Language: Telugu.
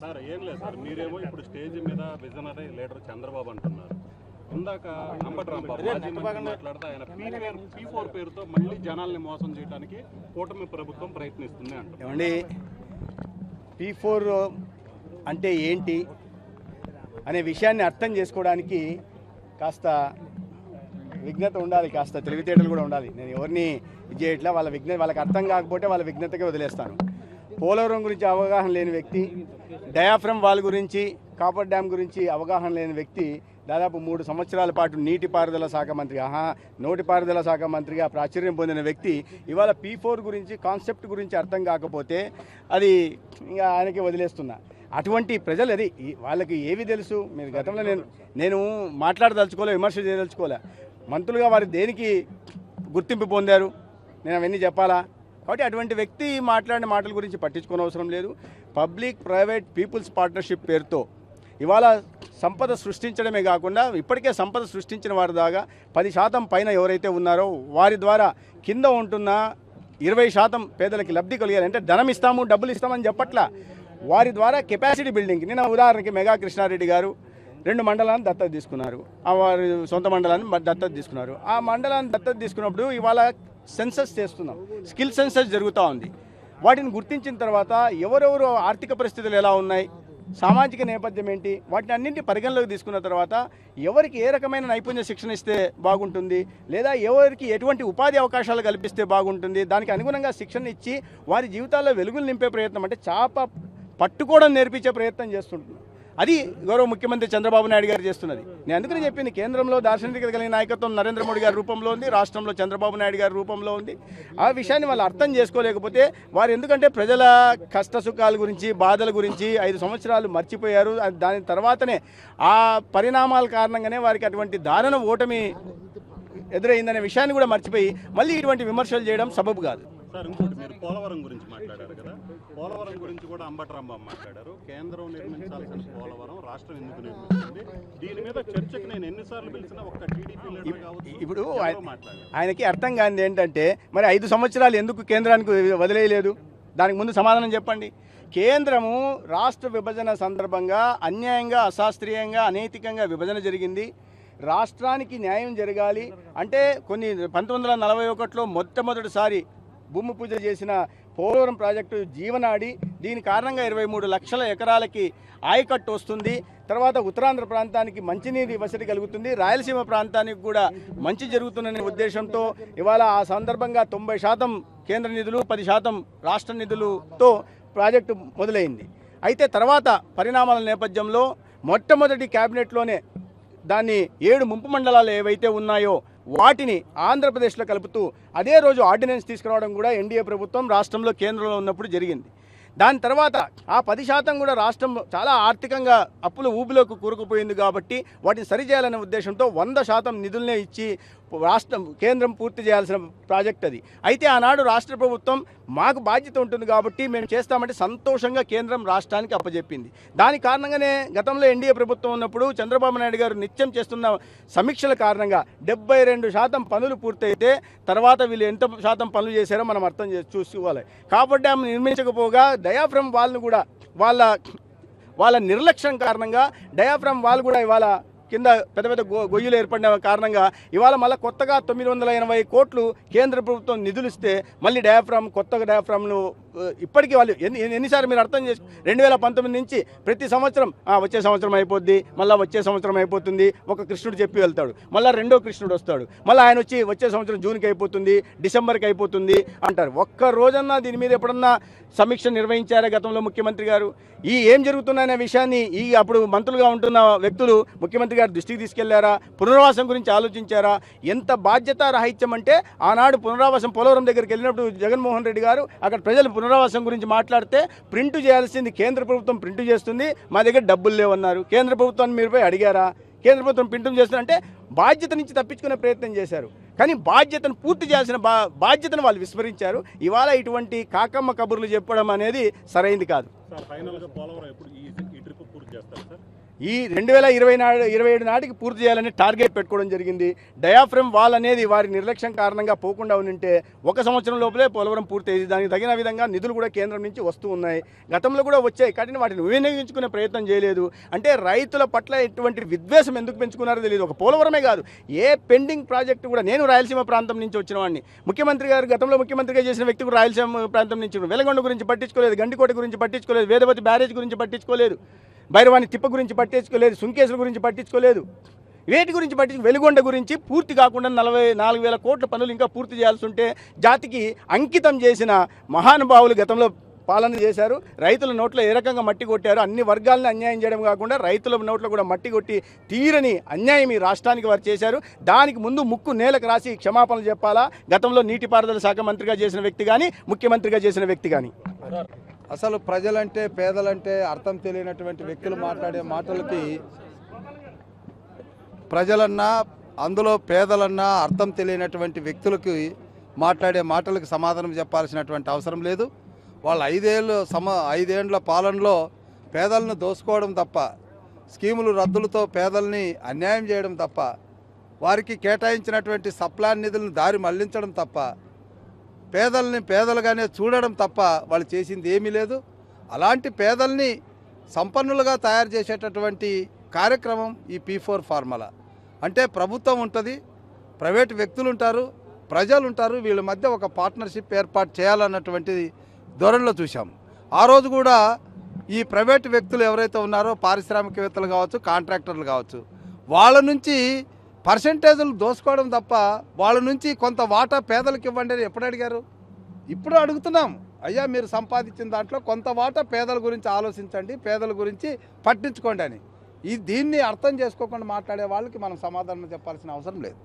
సార్ ఏం లేదు సార్, మీరేమో ఇప్పుడు స్టేజ్ మీద విజనరీ లీడర్ చంద్రబాబు అంటున్నారు. ఇందాక అంబట్రాంబాబు మాజీ మంత్రి మాట్లాడుతూ ఆయన P4 పేరుతో మళ్ళీ జనాల్ని మోసం చేయడానికి కూటమి ప్రభుత్వం ప్రయత్నిస్తుంది అంటారు. ఏమండి, P4 అంటే ఏంటి అనే విషయాన్ని అర్థం చేసుకోవడానికి కాస్త విఘ్నత ఉండాలి, కాస్త తెలివితేటలు కూడా ఉండాలి. నేను ఎవరిని ఇది చేయట్లా, వాళ్ళకి అర్థం కాకపోతే వాళ్ళ విఘ్నతకే వదిలేస్తాను. పోలవరం గురించి అవగాహన లేని వ్యక్తి, డయాఫ్రమ్ వాల్ గురించి, కాపర్ డ్యామ్ గురించి అవగాహన లేని వ్యక్తి దాదాపు 3 సంవత్సరాల పాటు నీటిపారుదల శాఖ మంత్రి, నోటిపారుదల శాఖ మంత్రిగా ప్రాచుర్యం పొందిన వ్యక్తి ఇవాళ P4 గురించి కాన్సెప్ట్ గురించి అర్థం కాకపోతే అది ఇంకా ఆయనకి వదిలేస్తున్నా. అటువంటి ప్రజలు అది వాళ్ళకి ఏవి తెలుసు? మీరు గతంలో నేను మాట్లాడదలుచుకోలే, విమర్శ చేయదలుచుకోలే. మంత్రులుగా వారు దేనికి గుర్తింపు పొందారు, నేను అవన్నీ చెప్పాలా? కాబట్టి అటువంటి వ్యక్తి మాట్లాడిన మాటల గురించి పట్టించుకోని అవసరం లేదు. పబ్లిక్ ప్రైవేట్ పీపుల్స్ పార్ట్నర్షిప్ పేరుతో ఇవాళ సంపద సృష్టించడమే కాకుండా ఇప్పటికే సంపద సృష్టించిన వారి దాకా 10% పైన ఎవరైతే ఉన్నారో వారి ద్వారా కింద ఉంటున్న 20% పేదలకి లబ్ధి కలిగారు. అంటే ధనం ఇస్తాము, డబ్బులు ఇస్తామని చెప్పట్లా, వారి ద్వారా కెపాసిటీ బిల్డింగ్. నిన్న ఉదాహరణకి మెగా కృష్ణారెడ్డి గారు 2 మండలాన్ని దత్తత తీసుకున్నారు, వారి సొంత మండలాన్ని దత్తత తీసుకున్నారు. ఆ మండలాన్ని దత్తత తీసుకున్నప్పుడు ఇవాళ సెన్సస్ చేస్తున్నాం, స్కిల్ సెన్సస్ జరుగుతూ ఉంది. వాటిని గుర్తించిన తర్వాత ఎవరెవరు ఆర్థిక పరిస్థితులు ఎలా ఉన్నాయి, సామాజిక నేపథ్యం ఏంటి, వాటిని అన్నింటి పరిగణలోకి తీసుకున్న తర్వాత ఎవరికి ఏ రకమైన నైపుణ్య శిక్షణ ఇస్తే బాగుంటుంది, లేదా ఎవరికి ఎటువంటి ఉపాధి అవకాశాలు కల్పిస్తే బాగుంటుంది, దానికి అనుగుణంగా శిక్షణ ఇచ్చి వారి జీవితాల్లో వెలుగులు నింపే ప్రయత్నం, అంటే చాప పట్టుకోవడం నేర్పించే ప్రయత్నం చేస్తుంటున్నాం. అది గౌరవ ముఖ్యమంత్రి చంద్రబాబు నాయుడు గారు చేస్తున్నది. నేను అందుకని చెప్పింది, కేంద్రంలో దార్శనికత కలిగిన నాయకత్వం నరేంద్ర మోడీ గారి రూపంలో ఉంది, రాష్ట్రంలో చంద్రబాబు నాయుడు గారి రూపంలో ఉంది. ఆ విషయాన్ని వాళ్ళు అర్థం చేసుకోలేకపోతే వారు ఎందుకంటే ప్రజల కష్ట సుఖాల గురించి, బాధల గురించి 5 సంవత్సరాలు మర్చిపోయారు. దాని తర్వాతనే ఆ పరిణామాల కారణంగానే వారికి అటువంటి దారుణ ఓటమి ఎదురైందనే విషయాన్ని కూడా మర్చిపోయి మళ్ళీ ఇటువంటి విమర్శలు చేయడం సబబు కాదు. సార్ ఇంకోటి, మీరు పోలవరం గురించి మాట్లాడారు కదా, పోలవరం గురించి కూడా అంబట్రాంబాబు మాట్లాడారు. కేంద్రం నిర్మించాల్సిన పోలవరం రాష్ట్రం ఎందుకు నిర్మిస్తుంది, దీని మీద చర్చకు నేను ఎన్నిసార్లు పిలిచినా ఒక్క టీడీపీ లీడర్ కావచ్చు ఇప్పుడు ఆయనకి అర్థం కానిది ఏంటంటే, మరి 5 సంవత్సరాలు ఎందుకు కేంద్రానికి వదిలేయలేదు? దానికి ముందు సమాధానం చెప్పండి. కేంద్రము రాష్ట్ర విభజన సందర్భంగా అన్యాయంగా, అశాస్త్రీయంగా, అనైతికంగా విభజన జరిగింది. రాష్ట్రానికి న్యాయం జరగాలి అంటే 1941లో మొట్టమొదటిసారి భూమి పూజ చేసిన పోలవరం ప్రాజెక్టు జీవనాడి, దీని కారణంగా 23 లక్షల ఎకరాలకి ఆయకట్టు వస్తుంది. తర్వాత ఉత్తరాంధ్ర ప్రాంతానికి మంచినీటి వసతి కలుగుతుంది, రాయలసీమ ప్రాంతానికి కూడా మంచి జరుగుతుందనే ఉద్దేశంతో ఇవాళ ఆ సందర్భంగా 90% కేంద్ర నిధులు, 10% రాష్ట్ర నిధులతో ప్రాజెక్టు మొదలైంది. అయితే తర్వాత పరిణామాల నేపథ్యంలో మొట్టమొదటి క్యాబినెట్లోనే దాన్ని 7 ముంపు మండలాలు ఏవైతే ఉన్నాయో వాటిని ఆంధ్రప్రదేశ్లో కలుపుతూ అదే రోజు ఆర్డినెన్స్ తీసుకురావడం కూడా ఎన్డీఏ ప్రభుత్వం రాష్ట్రంలో కేంద్రంలో ఉన్నప్పుడు జరిగింది. దాని తర్వాత ఆ 10% కూడా రాష్ట్రం చాలా ఆర్థికంగా అప్పుల ఊబిలోకి కూరుకుపోయింది కాబట్టి వాటిని సరిచేయాలనే ఉద్దేశంతో 100% నిధులనే ఇచ్చి కేంద్రం పూర్తి చేయాల్సిన ప్రాజెక్ట్ అది. అయితే ఆనాడు రాష్ట్ర ప్రభుత్వం మాకు బాధ్యత ఉంటుంది కాబట్టి మేము చేస్తామంటే సంతోషంగా కేంద్రం రాష్ట్రానికి అప్పచెప్పింది. దాని కారణంగానే గతంలో ఎన్డీఏ ప్రభుత్వం ఉన్నప్పుడు చంద్రబాబు నాయుడు గారు నిత్యం చేస్తున్న సమీక్షల కారణంగా 72% పనులు పూర్తయితే తర్వాత వీళ్ళు ఎంత శాతం పనులు చేశారో మనం అర్థం చూసుకోవాలి. కాపర్ డ్యామ్ నిర్మించకపోగా డయాఫ్రమ్ వాల్ను కూడా వాళ్ళ నిర్లక్ష్యం కారణంగా డయాఫ్రమ్ వాల్ కూడా ఇవాళ కింద పెద్ద పెద్ద గొయ్యులు ఏర్పడిన కారణంగా ఇవాళ మళ్ళీ కొత్తగా 980 కోట్లు కేంద్ర ప్రభుత్వం నిధులు ఇస్తే మళ్ళీ కొత్త డయాఫ్రామ్ను ఇప్పటికీ వాళ్ళు ఎన్నిసార్లు మీరు అర్థం చేసుకో 2019 నుంచి ప్రతి సంవత్సరం వచ్చే సంవత్సరం అయిపోద్ది, మళ్ళీ వచ్చే సంవత్సరం అయిపోతుంది, ఒక కృష్ణుడు చెప్పి వెళ్తాడు, మళ్ళీ రెండో కృష్ణుడు వస్తాడు, మళ్ళీ ఆయన వచ్చి వచ్చే సంవత్సరం జూన్కి అయిపోతుంది, డిసెంబర్కి అయిపోతుంది అంటారు. ఒక్క రోజన్నా దీని మీద ఎప్పుడన్నా సమీక్ష నిర్వహించారా గతంలో ముఖ్యమంత్రి గారు? ఏం జరుగుతున్నాయనే విషయాన్ని అప్పుడు మంత్రులుగా ఉంటున్న వ్యక్తులు ముఖ్యమంత్రి గారు దృష్టికి తీసుకెళ్లారా? పునరావాసం గురించి ఆలోచించారా? ఎంత బాధ్యత రాహిత్యం అంటే ఆనాడు పునరావాసం పోలవరం దగ్గరికి వెళ్ళినప్పుడు జగన్మోహన్ రెడ్డి గారు అక్కడ ప్రజలు పునరావాసం గురించి మాట్లాడితే ప్రింట్ చేయాల్సింది కేంద్ర ప్రభుత్వం ప్రింట్ చేస్తుంది, మా దగ్గర డబ్బులు లేవన్నారు. కేంద్ర ప్రభుత్వాన్ని మీరు పోయి అడిగారా? కేంద్ర ప్రభుత్వం ప్రింట్ చేస్తుందంటే బాధ్యత నుంచి తప్పించుకునే ప్రయత్నం చేశారు. కానీ బాధ్యతను పూర్తి చేయాల్సిన బాధ్యతను వాళ్ళు విస్మరించారు. ఇవాళ ఇటువంటి కాకమ్మ కబుర్లు చెప్పడం అనేది సరైంది కాదు. ఫైనల్గా పోలవరం ఎప్పుడు ఈ ట్రిప్ పూర్తి చేస్తారు సార్? ఈ 2027 నాటికి పూర్తి చేయాలని టార్గెట్ పెట్టుకోవడం జరిగింది. డయాఫ్రమ్ వాల్ అనేది వారి నిర్లక్ష్యం కారణంగా పోకుండా ఉంటే 1 సంవత్సరం లోపలే పోలవరం పూర్తయింది. దానికి తగిన విధంగా నిధులు కూడా కేంద్రం నుంచి వస్తూ ఉన్నాయి, గతంలో కూడా వచ్చాయి, కానీ వాటిని వినియోగించుకునే ప్రయత్నం చేయలేదు. అంటే రైతుల పట్ల ఎటువంటి విద్వేషం ఎందుకు పెంచుకున్నారో తెలియదు. ఒక పోలవరమే కాదు, ఏ పెండింగ్ ప్రాజెక్టు కూడా. నేను రాయలసీమ ప్రాంతం నుంచి వచ్చిన వాడిని. ముఖ్యమంత్రి గారు గతంలో ముఖ్యమంత్రిగా చేసిన వ్యక్తి కూడా రాయలసీమ ప్రాంతం నుంచి. వెలగొండ గురించి పట్టించుకోలేదు, గండికోట గురించి పట్టించుకోలేదు, వేదవతి బ్యారేజ్ గురించి పట్టించుకోలేదు, భైరవాణి తిప్ప గురించి పట్టించుకోలేదు, సుంకేసుల గురించి పట్టించుకోలేదు, వేటి గురించి వెలుగొండ గురించి పూర్తి కాకుండా 44,000 కోట్ల పనులు ఇంకా పూర్తి చేయాల్సి ఉంటే జాతికి అంకితం చేసిన మహానుభావులు గతంలో పాలన చేశారు. రైతుల నోట్లో ఏ రకంగా మట్టి కొట్టారు, అన్ని వర్గాలను అన్యాయం చేయడం కాకుండా రైతుల నోట్లో కూడా మట్టి కొట్టి తీరని అన్యాయం ఈ రాష్ట్రానికి వారు చేశారు. దానికి ముందు ముక్కు నేలకు రాసి క్షమాపణలు చెప్పాలా, గతంలో నీటిపారుదల శాఖ మంత్రిగా చేసిన వ్యక్తి కానీ ముఖ్యమంత్రిగా చేసిన వ్యక్తి కానీ. అసలు ప్రజలంటే పేదలంటే అర్థం తెలియనటువంటి వ్యక్తులు మాట్లాడే మాటలకి ప్రజలన్నా అందులో పేదలన్నా అర్థం తెలియనటువంటి వ్యక్తులకి మాట్లాడే మాటలకు సమాధానం చెప్పాల్సినటువంటి అవసరం లేదు. వాళ్ళు 5 ఏళ్ల పాలనలో పేదలను దోసుకోవడం తప్ప, స్కీములు రద్దులతో పేదల్ని అన్యాయం చేయడం తప్ప, వారికి కేటాయించినటువంటి సప్లాన్ నిధులను దారి మళ్లించడం తప్ప, పేదల్ని పేదలుగానే చూడడం తప్ప వాళ్ళు చేసింది ఏమీ లేదు. అలాంటి పేదల్ని సంపన్నులుగా తయారు చేసేటటువంటి కార్యక్రమం ఈ P4 ఫార్ములా. అంటే ప్రభుత్వం ఉంటుంది, ప్రైవేటు వ్యక్తులు ఉంటారు, ప్రజలు ఉంటారు, వీళ్ళ మధ్య ఒక పార్ట్నర్షిప్ ఏర్పాటు చేయాలన్నటువంటి ధోరణిలో చూసాం. ఆ రోజు కూడా ఈ ప్రైవేటు వ్యక్తులు ఎవరైతే ఉన్నారో పారిశ్రామికవేత్తలు కావచ్చు, కాంట్రాక్టర్లు కావచ్చు, వాళ్ళ నుంచి పర్సెంటేజ్లు దోసుకోవడం తప్ప వాళ్ళ నుంచి కొంత వాటా పేదలకు ఇవ్వండి అని ఎప్పుడు అడిగారు? ఇప్పుడు అడుగుతున్నాం, అయ్యా మీరు సంపాదించిన దాంట్లో కొంత వాటా పేదల గురించి ఆలోచించండి, పేదల గురించి పట్టించుకోండి అని. దీన్ని అర్థం చేసుకోకుండా మాట్లాడే వాళ్ళకి మనం సమాధానం చెప్పాల్సిన అవసరం లేదు.